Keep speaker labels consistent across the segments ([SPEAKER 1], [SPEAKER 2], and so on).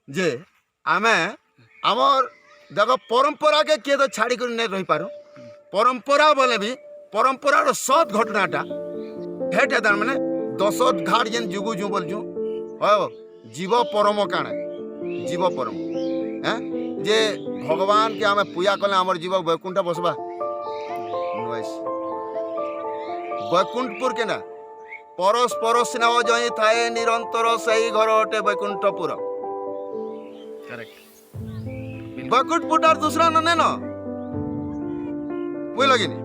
[SPEAKER 1] जे आमे आमर देख परंपरा के किए तो छाड़ी कर नहीं रही पारो परंपरा बोले भी परंपरार सत घटनाटा हेटे तार माने दशत घाट जेन जुगु जु बोलछु जीव परम काणे जीव परम हैं जे भगवान के आमे पूजा कले हमर जीव वैकुंठ बसबा नोइस वैकुंठपुर के ना परस्पर स्नेह जई थाए निरंतर सही घर अटे वैकुंठपुर
[SPEAKER 2] करेक्ट
[SPEAKER 1] वैकुंठपुर आर दूसरा न न बुझ लगिनी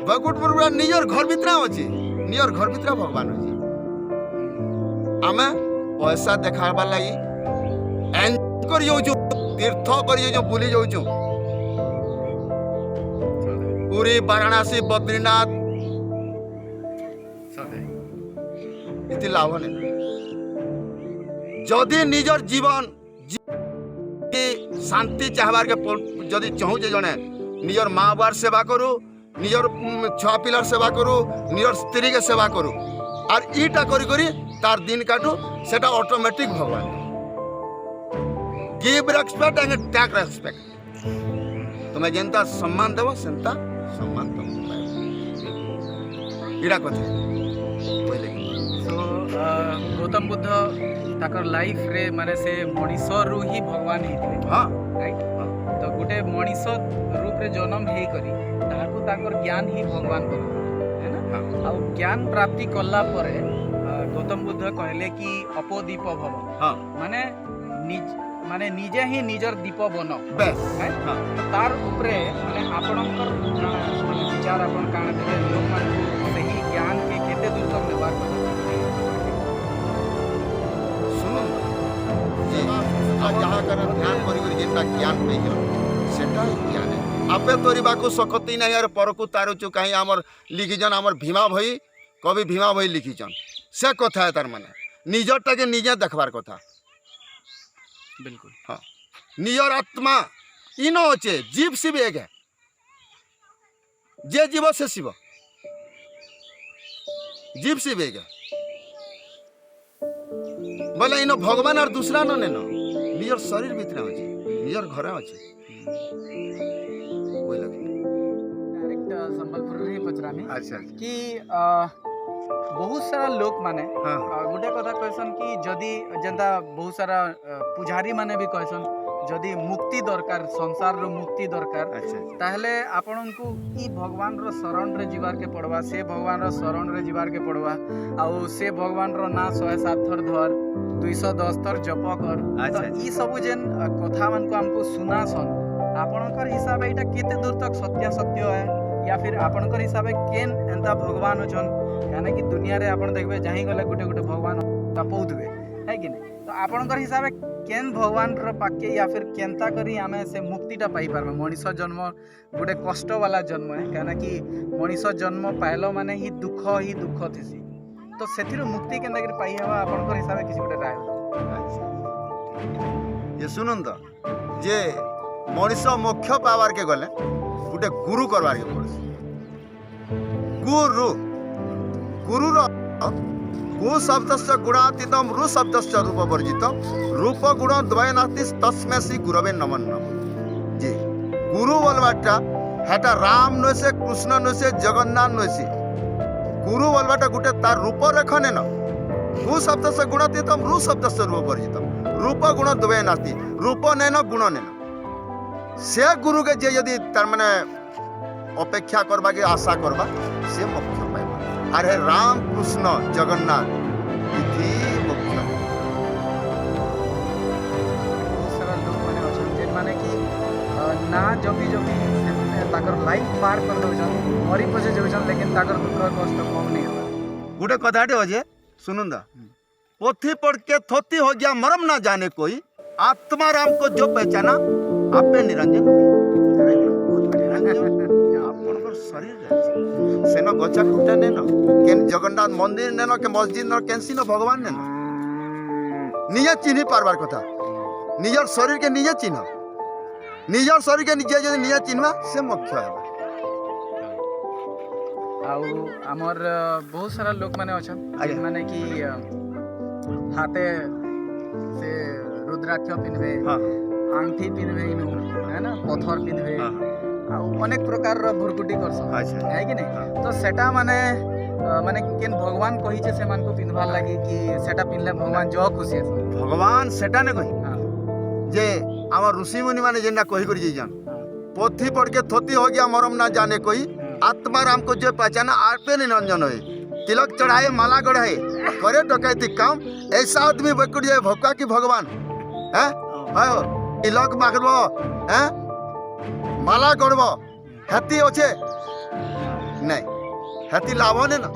[SPEAKER 1] वैकुंठपुर पूरा निजर घर भितरा अछि निजर घर भितरा भगवान अछि आमे पैसा देखाबार लागि एन कर जाउछु तीर्थ कर जाउछु बुली जाउछु पूरी वाराणसी बद्रीनाथ इति लाभ नहीं जदि निजर जीवन शांति चाहबार के जदि चाहूचे जने निजर माँ बार सेवा करू निजर छुआ पिलार सेवा करू निजर स्त्री के सेवा करू और ईटा करी करी तार दिन काटू सेटा ऑटोमेटिक भगवान give respect and take respect तुम्हें जेंता सम्मान देव सेंता सम्मान तुम इड़ा कथे
[SPEAKER 2] सो गौतम बुद्ध ताकर लाइफ रे माने से मनीष रु ही भगवान ही
[SPEAKER 1] हाँ
[SPEAKER 2] राइट तो गोटे मनीष रूप रे जन्म हे करी ताको ताकर ज्ञान ही भगवान बन है ना
[SPEAKER 1] हाँ।
[SPEAKER 2] आ ज्ञान प्राप्ति करला परे गौतम बुद्ध कहले कि अपदीप भव
[SPEAKER 1] हाँ
[SPEAKER 2] माने माने निजे ही निजर दीप बनो
[SPEAKER 1] बेस
[SPEAKER 2] है
[SPEAKER 1] हाँ
[SPEAKER 2] तार उपरे माने आपणकर माने विचार आपण काण देबे लोक मान सही ज्ञान के केते दूर तक नेबार
[SPEAKER 1] सुनो जी आज जहाँ कर ध्यान करी जेनटा ज्ञान पेइयो सेटा ही ज्ञान है आपे तोरिबा को सकती नहीं यार परकु तारुचु कहीं हमर लिखिजन हमर भीमा भई कवि भीमा भई लिखिजन से कथा है तार माने निजरटा के निजे देखबार कथा
[SPEAKER 2] बिल्कुल
[SPEAKER 1] हाँ निजर आत्मा इनो अच्छे जीव शिव एक है जे जीव से शिव जीव शिव एक है बोले इनो भगवान और दूसरा न नेनो निजर शरीर भीतर अच्छे निजर घर अच्छे
[SPEAKER 2] डायरेक्ट संबलपुर रे पचरामी
[SPEAKER 1] अच्छा
[SPEAKER 2] कि बहुत सारा लोक माने
[SPEAKER 1] हाँ
[SPEAKER 2] गोटे कथा कहसन कि जदि जेंता बहुत सारा पुजारी माने भी कहसन जदि मुक्ति दरकार संसार रो मुक्ति दरकार
[SPEAKER 1] अच्छा
[SPEAKER 2] ताहले आपनकु ई भगवान रो शरण रे जीवार के पड़वा से भगवान रो शरण रे जीवार के पड़वा आउ से भगवान रो ना 107 थर धर 210 थर जप कर
[SPEAKER 1] अच्छा,
[SPEAKER 2] तो ई सब जेन कथा मान को हमको सुना सन आपनकर हिसाब एटा केते दूर तक सत्य है या फिर आपनकर हिसाब केन एंता भगवान अछन यानी कि दुनिया रे आपण देखबे जाही गले गुटे गुटे भगवान तपौथबे है कि नहीं तो आपनकर हिसाब केन भगवान रो पाके या फिर केनता करी आमे से मुक्तिटा पाई पारबे मनीष जन्म गुटे कष्ट वाला जन्म है काना कि मनीष जन्म पाइलो माने ही दुख थिसी तो सेथिरो मुक्ति केनता करी पाई हवा आपनकर हिसाब किसी गुटे राय
[SPEAKER 1] ये सुनन तो जे मनीष मोक्ष पावार के गले गोटे गुरु करवार के पड़े गुरु गुरुर गु शब्द से गुणातीतम रु शब्द से रूप वर्जित रूप गुण द्वय नास्ति तस्मै श्री गुरवे नमः जी गुरु बोलबाटा हेटा राम नसे कृष्ण नसे जगन्नाथ नसे गुरु बोलबाटा गुटे तार रूप रेखने न गु शब्द से गुणातीतम रु शब्द से रूप वर्जित रूप गुण द्वय नास्ति रूप नैन गुण नैन से गुरु के जे यदि तार माने अपेक्षा करबा के आशा करबा से मोक्ष पाइबा अरे राम कृष्ण जगन्नाथ इति मोक्ष
[SPEAKER 2] बहुत सारा लोग माने अछन जे माने कि ना जबी से ताकर लाइफ पार कर दउछन मरी पछे जउछन लेकिन ताकर दुख कष्ट कम नहीं होला
[SPEAKER 1] गुटे कथाटे अजे सुनुन दा पोथी पढ़ के थोती हो गया मरम ना जाने कोई आत्मा राम को जो पहचाना आपे निरंजन आपनकर शरीर सेन गचा खुटा नेन केन जगन्नाथ मंदिर नेन के मस्जिद न केनसी न भगवान नेन निजे चिन्ही पारबार कथा निजर शरीर के निजे चिन्ह निजर शरीर के निजे जदि निजे चिन्हवा से मोक्ष हेबा
[SPEAKER 2] आउ हमर बहुत सारा लोग माने अछन
[SPEAKER 1] आज्ञा।
[SPEAKER 2] माने कि हाथे से रुद्राक्ष पिंधबे
[SPEAKER 1] हाँ
[SPEAKER 2] आंगठी पिंधबे इनु है ना पत्थर पिंधबे
[SPEAKER 1] हाँ
[SPEAKER 2] आ अनेक प्रकार रो भुरकुटी करसन
[SPEAKER 1] अच्छा
[SPEAKER 2] है कि नहीं तो सेटा माने माने केन भगवान कहिचे से मान को पिंधवार लागि कि सेटा पिनले भगवान जो खुशी है
[SPEAKER 1] भगवान सेटा ने कही
[SPEAKER 2] हां
[SPEAKER 1] जे आम ऋषि मुनि माने जेना कही कर जान पोथी पढ़ के थोती हो गया मरम ना जाने कोई आत्मा राम को जो पहचाना आपे निरंजन है तिलक चढ़ाए माला गढ़ाए करे डकैती काम ऐसा आदमी बैकुट जाए भक्का की भगवान है तिलक मागब है माला गढ़ब हेती अच्छे नहीं हेती लाभ ने ना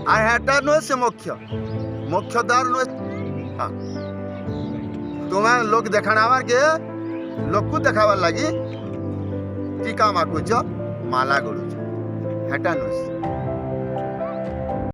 [SPEAKER 1] आ हेटा नुहे से मुख्यदार नुहे हाँ तुम्हें लोग देखाणार के लोग को देखावार लगी टीका माकुच माला गड़ुच हेटा नुहे